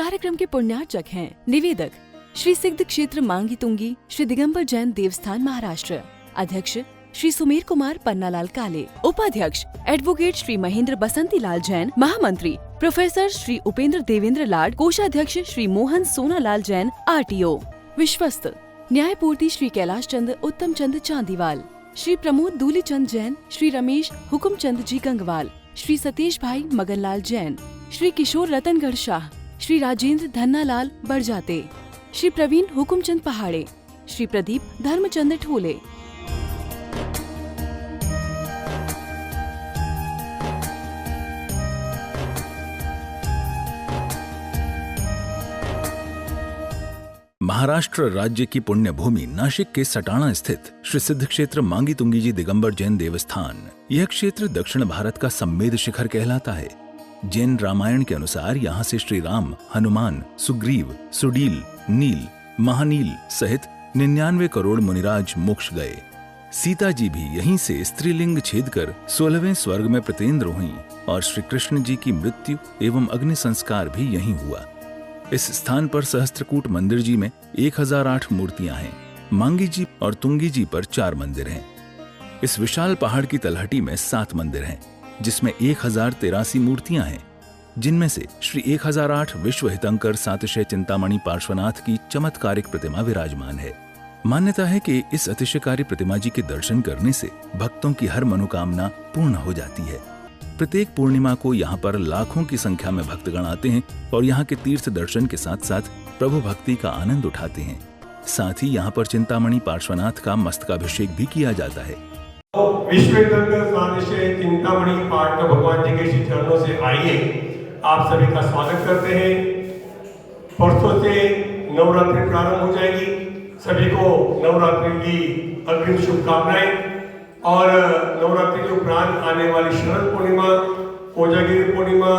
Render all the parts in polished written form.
कार्यक्रम के पुण्यार्चक हैं निवेदक श्री सिद्ध क्षेत्र मांगी तुंगी श्री दिगंबर जैन देवस्थान महाराष्ट्र, अध्यक्ष श्री सुमेर कुमार पन्नालाल काले, उपाध्यक्ष एडवोकेट श्री महेंद्र बसंती लाल जैन, महामंत्री प्रोफेसर श्री उपेंद्र देवेंद्र लाड, कोषाध्यक्ष श्री मोहन सोनालाल जैन RTO, विश्वस्त न्यायपूर्ति श्री कैलाश चंद उत्तम चंद चांदीवाल, श्री प्रमोद दूलीचंद जैन, श्री रमेश हुकुमचंद जी गंगवाल, श्री सतीश भाई मगनलाल जैन, श्री किशोर रतनगढ़ शाह, श्री राजेंद्र धन्नालाल बरजाते, श्री प्रवीण हुकुमचंद पहाड़े, श्री प्रदीप धर्मचंद ठोले। महाराष्ट्र राज्य की पुण्य भूमि नाशिक के सटाणा स्थित श्री सिद्ध क्षेत्र मांगी तुंगी जी दिगंबर जैन देवस्थान, यह क्षेत्र दक्षिण भारत का सम्मेद शिखर कहलाता है। जैन रामायण के अनुसार यहाँ से श्री राम, हनुमान, सुग्रीव, सुडील, नील, महानील सहित 99 करोड़ मुनिराज मोक्ष गए। सीता जी भी यहीं से स्त्रीलिंग छेद कर 16वें स्वर्ग में प्रतेंद्र हुई और श्री कृष्ण जी की मृत्यु एवं अग्नि संस्कार भी यहीं हुआ। इस स्थान पर सहस्त्रकूट मंदिर जी में 1008 मूर्तियां हैं। मांगी जी और तुंगी जी पर 4 मंदिर हैं। इस विशाल पहाड़ की तलहटी में 7 मंदिर हैं, जिसमें 1083 मूर्तियां हैं, जिनमें से श्री 1008 विश्व हितंकर सातिशय चिंतामणि पार्श्वनाथ की चमत्कारिक प्रतिमा विराजमान है। मान्यता है कि इस अतिशयकारी प्रतिमा जी के दर्शन करने से भक्तों की हर मनोकामना पूर्ण हो जाती है। प्रत्येक पूर्णिमा को यहाँ पर लाखों की संख्या में भक्तगण आते हैं और यहाँ के तीर्थ दर्शन के साथ साथ प्रभु भक्ति का आनंद उठाते हैं। साथ ही यहाँ पर चिंतामणि पार्श्वनाथ का मस्तकाभिषेक भी किया जाता है। विश्व चिंतामणि पाठ भगवान जी के चरणों से आइए, आप सभी का स्वागत करते हैं। परसों से नवरात्रि प्रारंभ हो जाएगी। सभी को नवरात्रि की अग्रिम शुभकामनाएं। और नवरात्रि के उपरांत आने वाली शरद पूर्णिमा, कोजागिरी पूर्णिमा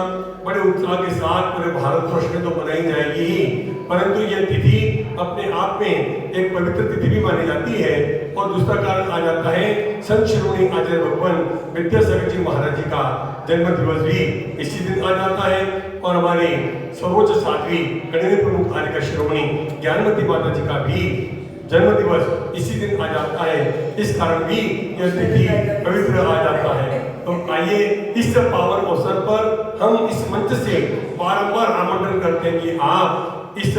बड़े उत्साह के साथ पूरे भारतवर्ष में तो मनाई जाएगी ही, परंतु यह तिथि अपने आप में एक पवित्र तिथि भी मानी जाती है। और दूसरा कारण आ जाता है संत शिरोमणि आचार्य भगवान विद्यासागर जी महाराज जी का जन्म दिवस भी इसी दिन आ जाता है। और हमारे सर्वोच्च साध्वी गणित प्रमुख आर्य शिरोमणि ज्ञानमती माता जी का भी जन्म दिवस इसी दिन आ जाता है। इस कारण भी यह तिथि पवित्र आ जाता है। तो आइए इस पावन अवसर पर हम इस मंच से बारंबार आमंत्रण करते हैं कि आप इस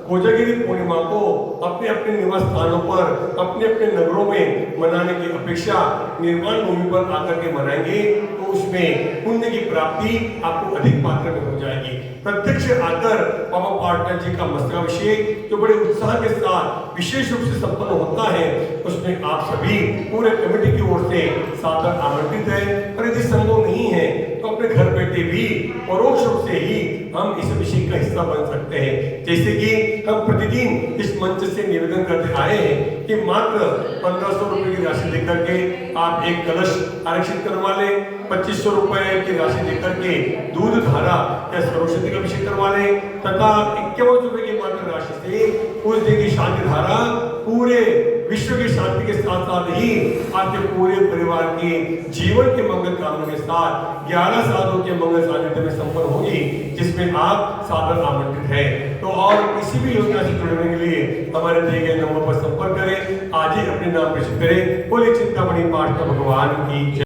कोजागिरी पूर्णिमा को अपने अपने निवास स्थानों पर, अपने अपने नगरों में मनाने की अपेक्षा निर्माण भूमि पर आकर के मनाएंगे तो उसमें पुण्य की प्राप्ति आपको अधिक मात्रा में हो जाएगी। प्रत्यक्ष आकर बाबा पाटना जी का मस्तकाभिषेक जो बड़े उत्साह के साथ विशेष रूप से संपन्न होता है, उसमें आप सभी पूरे कमेटी की ओर से सादर आमंत्रित है। और यदि संभव नहीं है तो अपने घर बैठे भी परोक्ष रूप से ही हम इस अभिषेक का हिस्सा बन सकते हैं। जैसे कि हम प्रतिदिन इस मंच से निवेदन करते आए हैं कि मात्र 1500 रुपए की राशि देकर के आप एक कलश आरक्षित करवा लें, 2500 रुपए की राशि देकर के दूध धारा या सरोषति का अभिषेक करवा लें, तथा 51 रुपए की मात्र राशि से उस दिन की शांति धारा पूरे विश्व की शांति के साथ साथ ही आपके पूरे परिवार के जीवन के मंगल कामना के साथ 11 सालों के मंगल सानिध्य में संपन्न होगी, जिसमें आप सादर आमंत्रित हैं। तो और किसी भी योजना से जुड़ने के लिए हमारे दिए गए नंबर पर संपर्क करें। आज ही अपने नाम प्रेषित करें। बोले चिंतामणि पाटना भगवान की जय।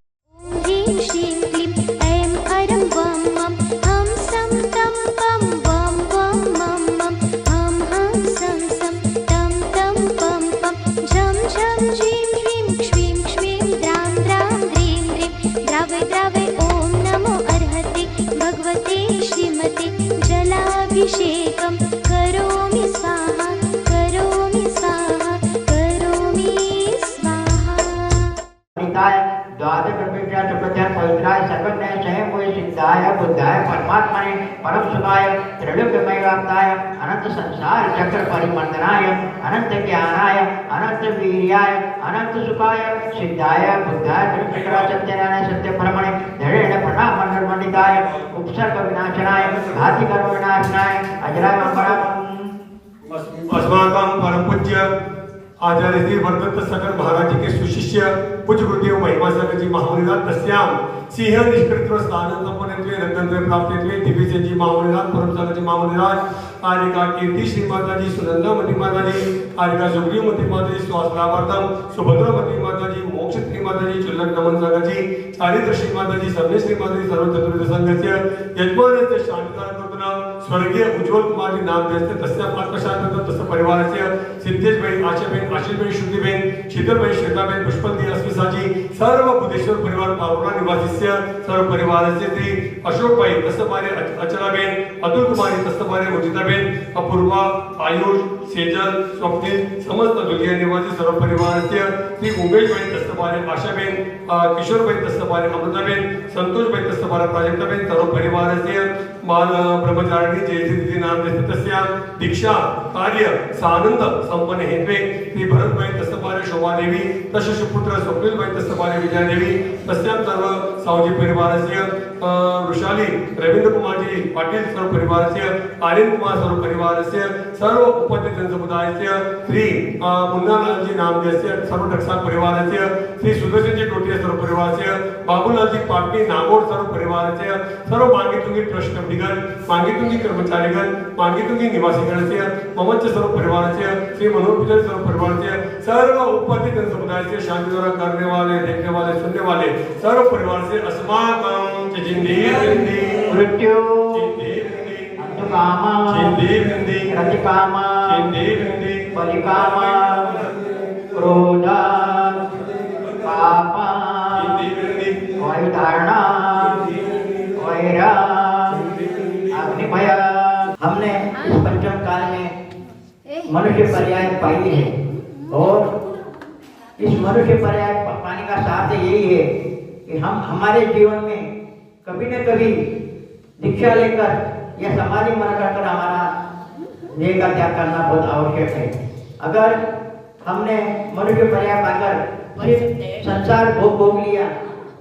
अभिषेकं करोमि स्वाहा, करोमि स्वाहा, करोमि स्वाहा। पवित्राय सर्वज्ञाय स्वयं सिद्धाय बुद्धाय परमात्मने परम सुखाय त्रिलोक्यमयाय अनंत संसार चक्र परिमर्दनाय अनंत ज्ञानाय अनंत वीर्याय अनंत सुखाय सिद्धाय बुद्धाय त्रिचक्र सत्यनारायण सत्य परमणे धैर्येण प्रणाम मंडलमंडिताय उपसर्ग विनाशनाय घाति कर्म विनाशनाय अजराय मंगलम। अस्माकं परम पूज्य आचार्य श्री वर्धंत सागर महाराज जी के सुशिष्य पूज्य गुरुदेव महिमा संघ जी महामुनिनाथ तस्याम सिंह निष्कृत्व स्थान संपन्नत्वे रत्नत्वे प्राप्तित्वे दिव्य से जी महामुनिनाथ परम संघ जी महामुनिनाथ आर्यका कीर्ति श्री माता जी सुनंदा मती माता जी आर्यका सुग्रीव मती माता जी स्वास्थ्यवर्धम सुभद्रा मती माता जी मोक्ष श्री माता जी चुल्लक नमन संघ जी चारित्र श्री माता जी सर्वे श्री माता जी सर्व चतुर्विध संघस्य यजमानस्य शांतिकारक स्वर्गीय उज्ज्वल कुमार जी नाम देते तस्या आत्मशांत तस्य परिवारस्य सिद्धेश भाई आशाबेन आशीष भाई शुद्धिबेन शीतल भाई श्वेताबेन पुष्पलती अस्मिसाजी सर्व बुद्धेश्वर परिवार पारोना निवासीस्य सर्व परिवारस्य श्री अशोक भाई तस्तमारे अचलाबेन अतुल कुमारी तस्तमारे मुजिताबेन अपूर्वा आयुष सेजल स्वप्निल समस्त दुनिया निवासी सर्व परिवारस्य श्री उमेश भाई तस्तमारे आशाबेन किशोर भाई तस्तमारे अमृताबेन संतोष भाई तस्तमारे प्राजक्ताबेन सर्व परिवारस्य बाल ब्रह्मचारिणी जयश्री नाम देते तस्या दीक्षा कार्य सानंद संपन्न हेतवे श्री भरत भाई तस्तमारे शोभा देवी तस्य सुपुत्र स्वप्निल भाई तस्तमारे विजया देवी तस्याम सर्व सावजी परिवारस्य वृषाली रवींद्र कुमार जी पाटिल सर्व परिवारस्य आर्यन कुमार सर्व परिवारस्य सर्व उपाध्याय जनसमुदायस्य श्री मुन्नालाल जी नाम देस्य सर्व टक्साल परिवारस्य श्री सुदर्शन जी टोटिया सर्व परिवारस्य बाबूलाल जी पाटनी नागोर सर्व परिवारस्य सर्व मांगीतुंगी ट्रस्ट कमिटीगण मांगीतुंगी कर्मचारीगण मांगीतुंगी निवासीगणस्य ममच सर्व परिवारस्य श्री मनोहर पूजन सर्व परिवारस्य सर्व उपाध्याय जनसमुदायस्य शांति द्वारा करने वाले देखने वाले सुनने वाले सर्व परिवार से अस्माकं जिंदी मृत्यु जिंदी अंतकामा जिंदी रतिकामा जिंदी बलिकामा क्रोधा पापा जिंदी वायुधारणा वैरा अग्निभय। हमने इस पंचम काल में मनुष्य पर्याय पाई है और इस मनुष्य पर्याय पाने का साथ यही है कि हम हमारे जीवन में कभी न कभी दीक्षा लेकर या समाधि मन कर हमारा देह का त्याग करना बहुत आवश्यक है। अगर हमने मनुष्य पर्याय पाकर सिर्फ संसार भोग लिया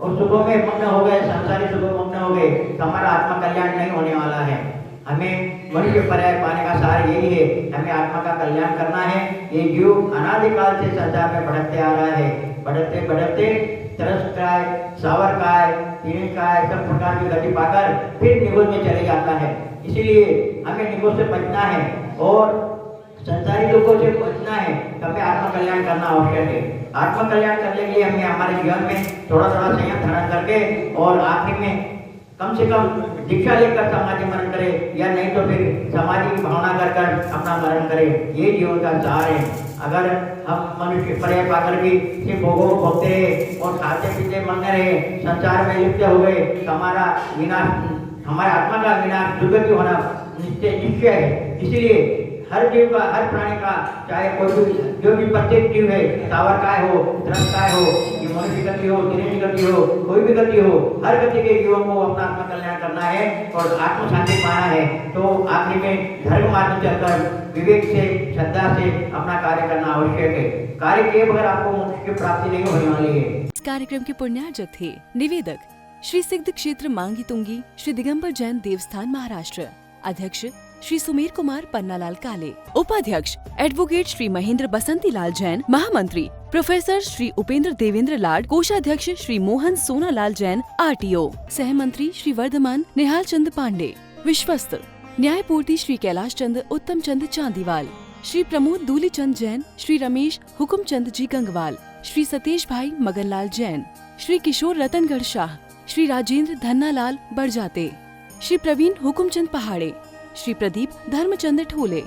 और सुखों में मग्न हो गए, संसारी सुखों में मग्न हो गए, तो हमारा आत्मा कल्याण नहीं होने वाला है। हमें मनुष्य पर्याय पाने का सार यही है, हमें आत्मा का कल्याण करना है। ये जीव अनादिकाल से संसार में बढ़ते आ रहा है, बढ़ते बढ़ते तरसकाय, सावरकाय, तीनकाय सब प्रकार की गति पाकर फिर निगोज में चले जाता है। इसीलिए हमें निगोज से बचना है और संसारी लोगों से बचना है, हमें आत्म कल्याण करना आवश्यक है। आत्म कल्याण करने के लिए हमें हमारे जीवन में थोड़ा थोड़ा संयम धारण करके और आखिर में कम से कम दीक्षा लेकर समाधि मरण करे या नहीं तो फिर समाधि भावना कर कर अपना मरण करे। ये जीवन का सार है। अगर हम मनुष्य पर्याय पाकर भी सिर्फ भोगों को भोगते रहे और खाते पीते मरने रहे, संसार में लिप्त हो गए, तो हमारा विनाश, हमारे आत्मा का विनाश, दुर्गति होना निश्चय है। इसलिए हर जीव का, हर प्राणी का, चाहे कोई भी जो भी प्रत्येक जीव है, सावरकाय हो, तरसकाय हो, ये मनुष्य गति हो, तिरंगी गति हो, कोई भी गति हो, हर गति के जीवों को अपना आत्म कल्याण करना है और आत्म शांति पाना है। तो आखिर में धर्म मार्ग चलकर विवेक से, श्रद्धा से अपना कार्य करना आवश्यक है। कार्य किए बगैर आपको मोक्ष की प्राप्ति नहीं होने वाली है। इस कार्यक्रम के पुण्यार्जक थे निवेदक श्री सिद्ध क्षेत्र मांगी तुंगी श्री दिगंबर जैन देवस्थान महाराष्ट्र, अध्यक्ष श्री सुमेर कुमार पन्नालाल काले, उपाध्यक्ष एडवोकेट श्री महेंद्र बसंती लाल जैन, महामंत्री प्रोफेसर श्री उपेंद्र देवेंद्र लाड, कोषाध्यक्ष श्री मोहन सोनालाल जैन RTO, सहमंत्री श्री वर्धमान निहाल चंद पांडे, विश्वस्त न्यायपूर्ति श्री कैलाश चंद उत्तम चंद चांदीवाल, श्री प्रमोद दूली चंद जैन, श्री रमेश हुकुम चंद जी गंगवाल, श्री सतीश भाई मगनलाल जैन, श्री किशोर रतनगढ़ शाह, श्री राजेंद्र धन्नालाल बड़जाते, श्री प्रवीण हुकुमचंद पहाड़े, श्री प्रदीप धर्मचंद ठोले।